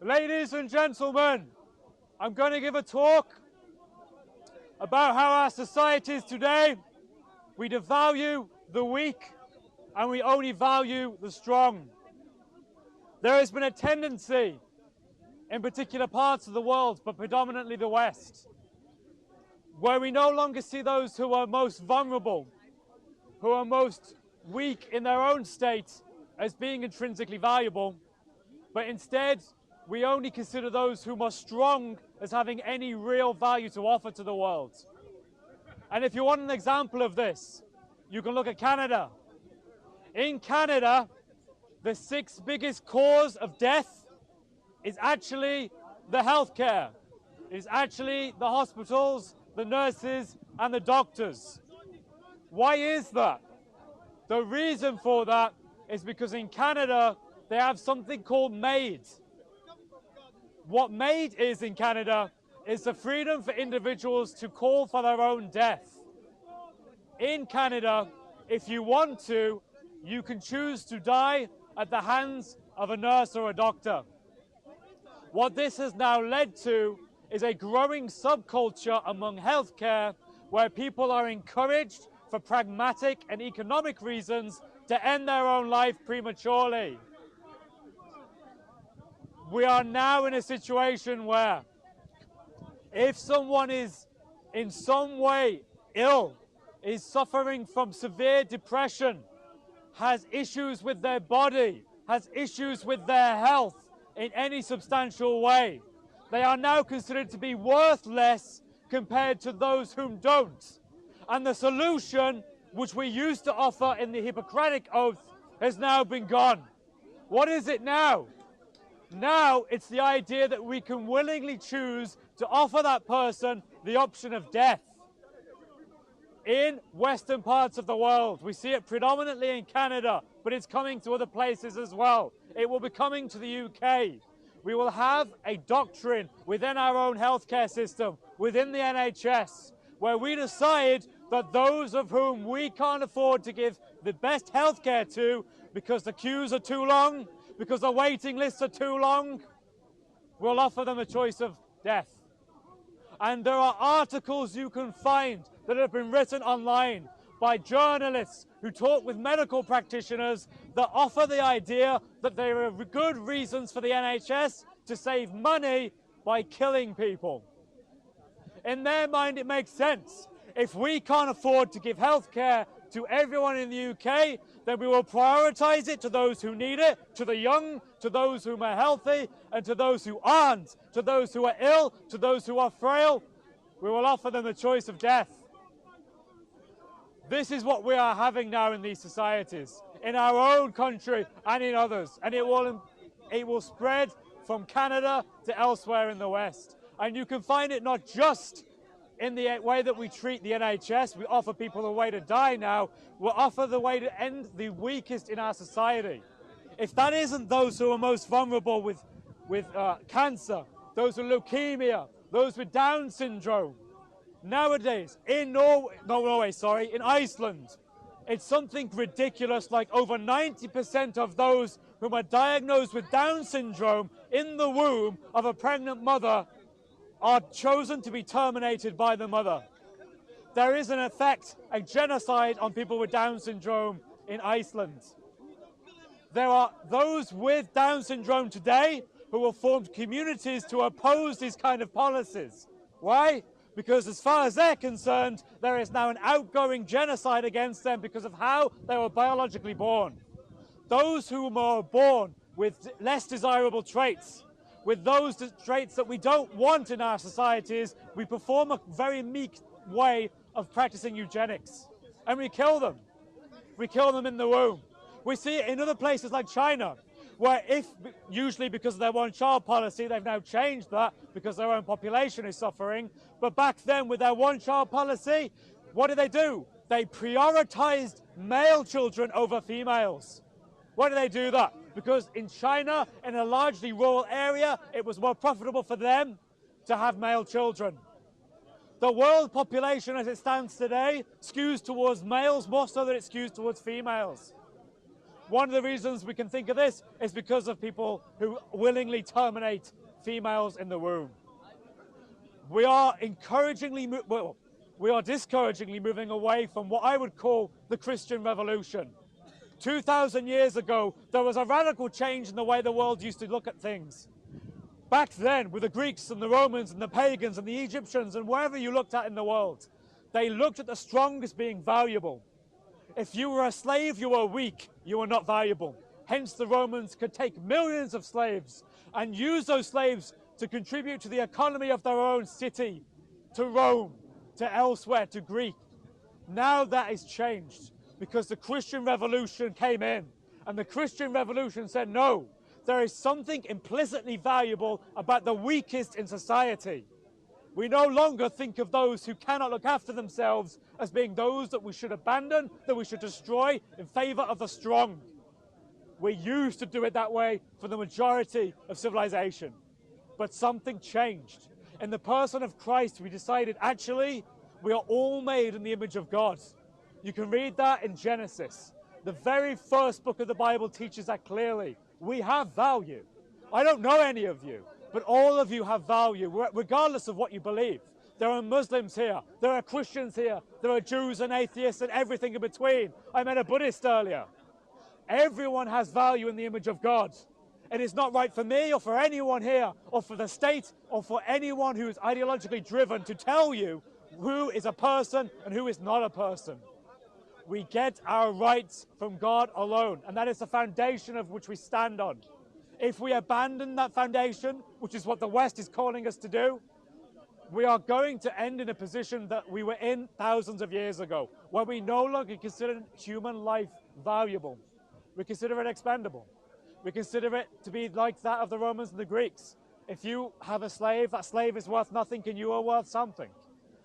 Ladies and gentlemen, I'm going to give a talk about how our societies today, we devalue the weak and we only value the strong. There has been a tendency in particular parts of the world, but predominantly the West, where we no longer see those who are most vulnerable, who are most weak in their own state as being intrinsically valuable, but instead we only consider those who are strong as having any real value to offer to the world. And if you want an example of this, you can look at Canada. In Canada, the sixth biggest cause of death is actually the healthcare. It's actually the hospitals, the nurses, and the doctors. Why is that? The reason for that is because in Canada, they have something called MAID. What MAID is in Canada is the freedom for individuals to call for their own death. In Canada, if you want to, you can choose to die at the hands of a nurse or a doctor. What this has now led to is a growing subculture among healthcare where people are encouraged for pragmatic and economic reasons to end their own life prematurely. We are now in a situation where if someone is in some way ill, is suffering from severe depression, has issues with their body, has issues with their health in any substantial way, they are now considered to be worth less compared to those whom don't. And the solution, which we used to offer in the Hippocratic Oath, has now been gone. What is it now? Now it's the idea that we can willingly choose to offer that person the option of death. In Western parts of the world, we see it predominantly in Canada, but it's coming to other places as well. It will be coming to the UK. We will have a doctrine within our own healthcare system, within the NHS, where we decide that those of whom we can't afford to give the best healthcare to because the queues are too long, because the waiting lists are too long, we'll offer them a choice of death. And there are articles you can find that have been written online by journalists who talk with medical practitioners that offer the idea that there are good reasons for the NHS to save money by killing people. In their mind, it makes sense. If we can't afford to give health care to everyone in the UK, then we will prioritise it to those who need it, to the young, to those who are healthy, and to those who aren't, to those who are ill, to those who are frail. We will offer them the choice of death. This is what we are having now in these societies, in our own country and in others, and it will spread from Canada to elsewhere in the West. And you can find it not just in the way that we treat the NHS. We offer people a way to die now. We'll offer the way to end the weakest in our society. If that isn't those who are most vulnerable with cancer, those with leukemia, those with Down syndrome, nowadays in in Iceland, it's something ridiculous like over 90% of those whom are diagnosed with Down syndrome in the womb of a pregnant mother are chosen to be terminated by the mother. There is in effect a genocide on people with Down syndrome in Iceland. There are those with Down syndrome today who have formed communities to oppose these kind of policies. Why? Because as far as they're concerned, there is now an outgoing genocide against them because of how they were biologically born. Those who are born with less desirable traits, with those traits that we don't want in our societies, we perform a very meek way of practicing eugenics. And we kill them. We kill them in the womb. We see it in other places like China, where usually because of their one-child policy, they've now changed that because their own population is suffering. But back then, with their one-child policy, what did they do? They prioritized male children over females. Why do they do that? Because in China, in a largely rural area, it was more profitable for them to have male children. The world population as it stands today skews towards males more so than it skews towards females. One of the reasons we can think of this is because of people who willingly terminate females in the womb. We are discouragingly moving away from what I would call the Christian Revolution. 2,000 years ago, there was a radical change in the way the world used to look at things. Back then, with the Greeks and the Romans and the pagans and the Egyptians and wherever you looked at in the world, they looked at the strong as being valuable. If you were a slave, you were weak, you were not valuable. Hence, the Romans could take millions of slaves and use those slaves to contribute to the economy of their own city, to Rome, to elsewhere, to Greece. Now that is changed because the Christian Revolution came in, and the Christian Revolution said, no, there is something implicitly valuable about the weakest in society. We no longer think of those who cannot look after themselves as being those that we should abandon, that we should destroy in favor of the strong. We used to do it that way for the majority of civilization. But something changed. In the person of Christ, we decided, actually, we are all made in the image of God. You can read that in Genesis. The very first book of the Bible teaches that clearly. We have value. I don't know any of you, but all of you have value, regardless of what you believe. There are Muslims here, there are Christians here, there are Jews and atheists and everything in between. I met a Buddhist earlier. Everyone has value in the image of God. It is not right for me or for anyone here or for the state or for anyone who is ideologically driven to tell you who is a person and who is not a person. We get our rights from God alone, and that is the foundation of which we stand on. If we abandon that foundation, which is what the West is calling us to do, we are going to end in a position that we were in thousands of years ago, where we no longer consider human life valuable. We consider it expendable. We consider it to be like that of the Romans and the Greeks. If you have a slave, that slave is worth nothing and you are worth something.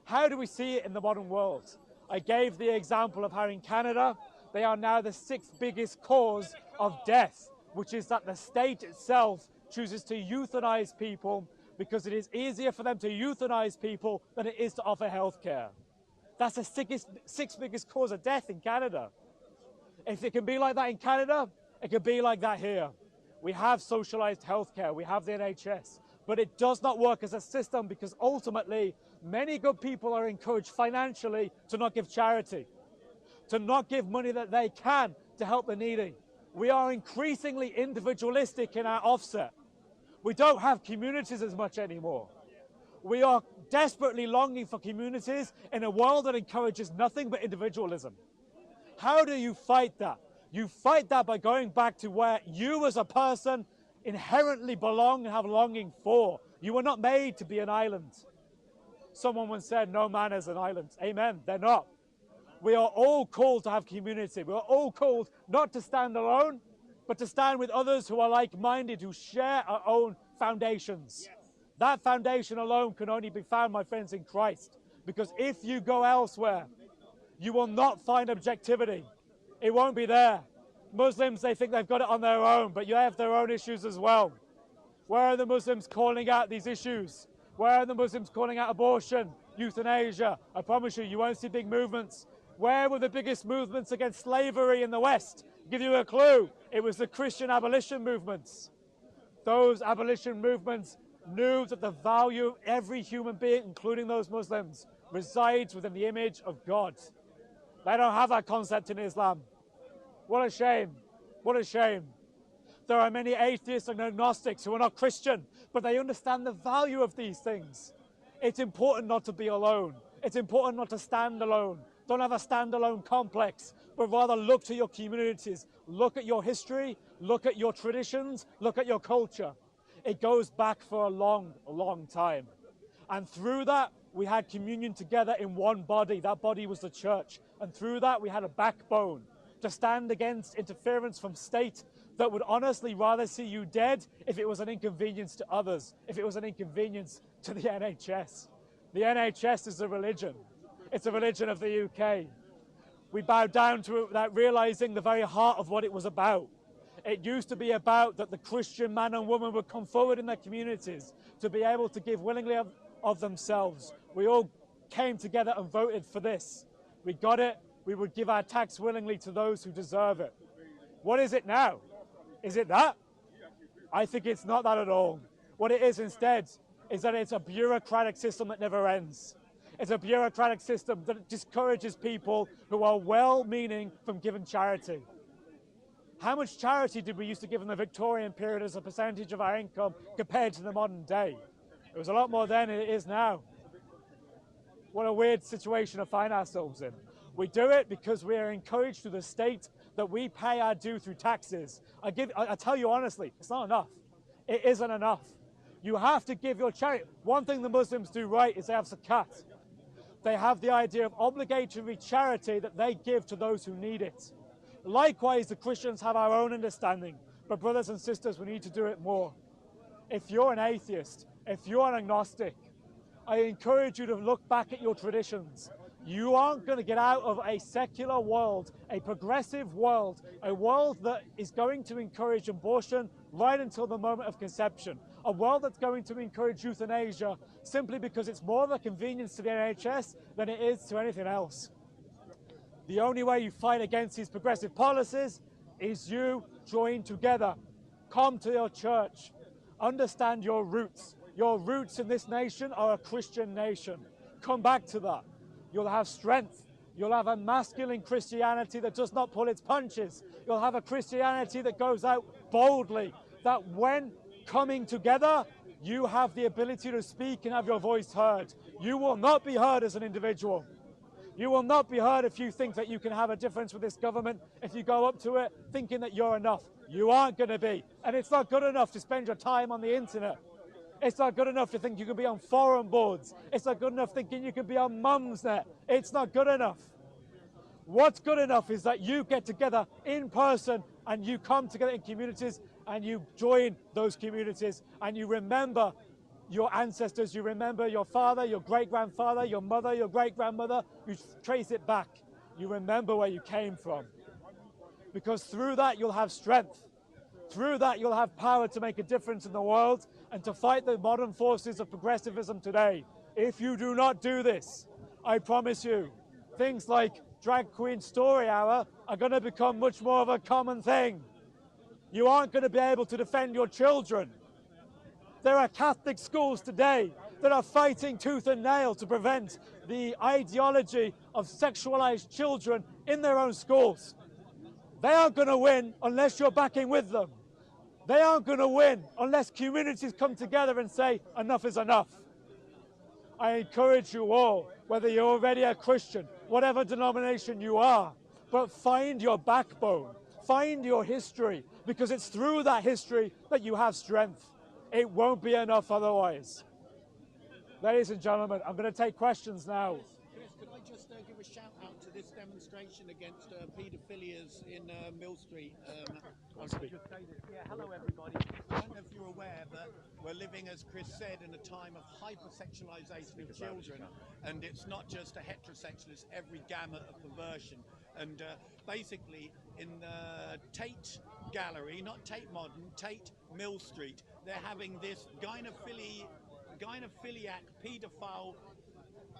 How do we see it in the modern world? I gave the example of how in Canada, they are now the 6th biggest cause of death, which is that the state itself chooses to euthanize people because it is easier for them to euthanize people than it is to offer health care. That's the 6th biggest cause of death in Canada. If it can be like that in Canada, it can be like that here. We have socialized healthcare, we have the NHS, but it does not work as a system because ultimately many good people are encouraged financially to not give charity, to not give money that they can to help the needy. We are increasingly individualistic in our offset. We don't have communities as much anymore. We are desperately longing for communities in a world that encourages nothing but individualism. How do you fight that? You fight that by going back to where you as a person inherently belong and have longing for. You were not made to be an island. Someone once said, no man is an island. Amen, they're not. We are all called to have community. We are all called not to stand alone, but to stand with others who are like-minded, who share our own foundations. Yes. That foundation alone can only be found, my friends, in Christ. Because if you go elsewhere, you will not find objectivity. It won't be there. Muslims, they think they've got it on their own, but you have their own issues as well. Where are the Muslims calling out these issues? Where are the Muslims calling out abortion, euthanasia? I promise you, you won't see big movements. Where were the biggest movements against slavery in the West? Give you a clue. It was the Christian abolition movements. Those abolition movements knew that the value of every human being, including those Muslims, resides within the image of God. They don't have that concept in Islam. What a shame. What a shame. There are many atheists and agnostics who are not Christian, but they understand the value of these things. It's important not to be alone. It's important not to stand alone. Don't have a standalone complex, but rather look to your communities, look at your history, look at your traditions, look at your culture. It goes back for a long, long time. And through that, we had communion together in one body. That body was the church. And through that, we had a backbone to stand against interference from state that would honestly rather see you dead if it was an inconvenience to others, if it was an inconvenience to the NHS. The NHS is a religion. It's a religion of the UK. We bowed down to that, realizing the very heart of what it was about. It used to be about that the Christian man and woman would come forward in their communities to be able to give willingly of themselves. We all came together and voted for this. We got it. We would give our tax willingly to those who deserve it. What is it now? Is it that? I think it's not that at all. What it is instead is that it's a bureaucratic system that never ends. It's a bureaucratic system that discourages people who are well-meaning from giving charity. How much charity did we used to give in the Victorian period as a percentage of our income compared to the modern day? It was a lot more then than it is now. What a weird situation to find ourselves in. We do it because we are encouraged through the state that we pay our due through taxes. I tell you honestly, it's not enough. It isn't enough. You have to give your charity. One thing the Muslims do right is they have zakat. They have the idea of obligatory charity that they give to those who need it. Likewise, the Christians have our own understanding, but brothers and sisters, we need to do it more. If you're an atheist, if you're an agnostic, I encourage you to look back at your traditions. You aren't going to get out of a secular world, a progressive world, a world that is going to encourage abortion right until the moment of conception, a world that's going to encourage euthanasia simply because it's more of a convenience to the NHS than it is to anything else. The only way you fight against these progressive policies is you join together. Come to your church. Understand your roots. Your roots in this nation are a Christian nation. Come back to that. You'll have strength. You'll have a masculine Christianity that does not pull its punches. You'll have a Christianity that goes out boldly, that when coming together, you have the ability to speak and have your voice heard. You will not be heard as an individual. You will not be heard if you think that you can have a difference with this government, if you go up to it thinking that you're enough. You aren't going to be. And it's not good enough to spend your time on the internet. It's not good enough to think you can be on forum boards. It's not good enough thinking you can be on Mumsnet. It's not good enough. What's good enough is that you get together in person and you come together in communities and you join those communities and you remember your ancestors, you remember your father, your great-grandfather, your mother, your great-grandmother, you trace it back. You remember where you came from. Because through that you'll have strength. Through that you'll have power to make a difference in the world and to fight the modern forces of progressivism today. If you do not do this, I promise you, things like Drag Queen Story Hour are going to become much more of a common thing. You aren't going to be able to defend your children. There are Catholic schools today that are fighting tooth and nail to prevent the ideology of sexualized children in their own schools. They aren't going to win unless you're backing with them. They aren't going to win unless communities come together and say, enough is enough. I encourage you all, whether you're already a Christian, whatever denomination you are, but find your backbone, find your history, because it's through that history that you have strength. It won't be enough otherwise. Ladies and gentlemen, I'm going to take questions now. Chris, could I just give a shout out to this demonstration against paedophilias in Mill Street? Yeah, hello everybody. I don't know if you're aware, but we're living, as Chris said, in a time of hypersexualization of children, and it's not just a heterosexual, it's every gamut of perversion. And basically, in Tate Gallery, not Tate Modern, Tate Mill Street, they're having this gynophiliac paedophile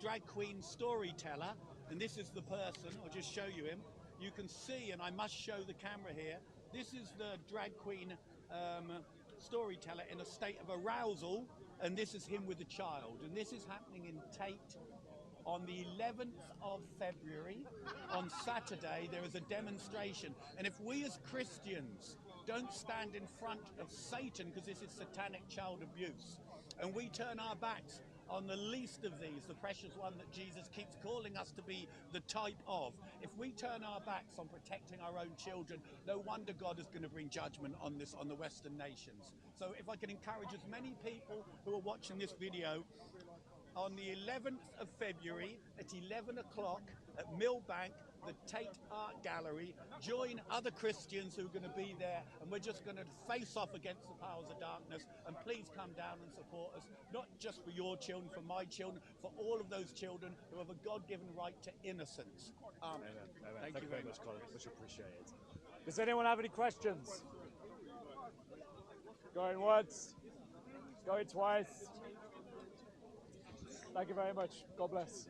drag queen storyteller, and this is the person. I'll just show you him. You can see, and I must show the camera here, this is the drag queen storyteller in a state of arousal, and this is him with a child, and this is happening in Tate on the 11th of February. On Saturday there is a demonstration, and if we as Christians don't stand in front of Satan, because this is satanic child abuse, and we turn our backs on the least of these, the precious one that Jesus keeps calling us to be the type of, if we turn our backs on protecting our own children, no wonder God is going to bring judgment on this, on the Western nations. So if I can encourage as many people who are watching this video, on the 11th of February at 11 o'clock at Millbank, the Tate Art Gallery, join other Christians who are going to be there, and we're just going to face off against the powers of darkness. And please come down and support us, not just for your children, for my children, for all of those children who have a God-given right to innocence. Amen. Amen. Thank you very much, Colin. Much appreciated. Does anyone have any questions? Going once, going twice. Thank you very much. God bless.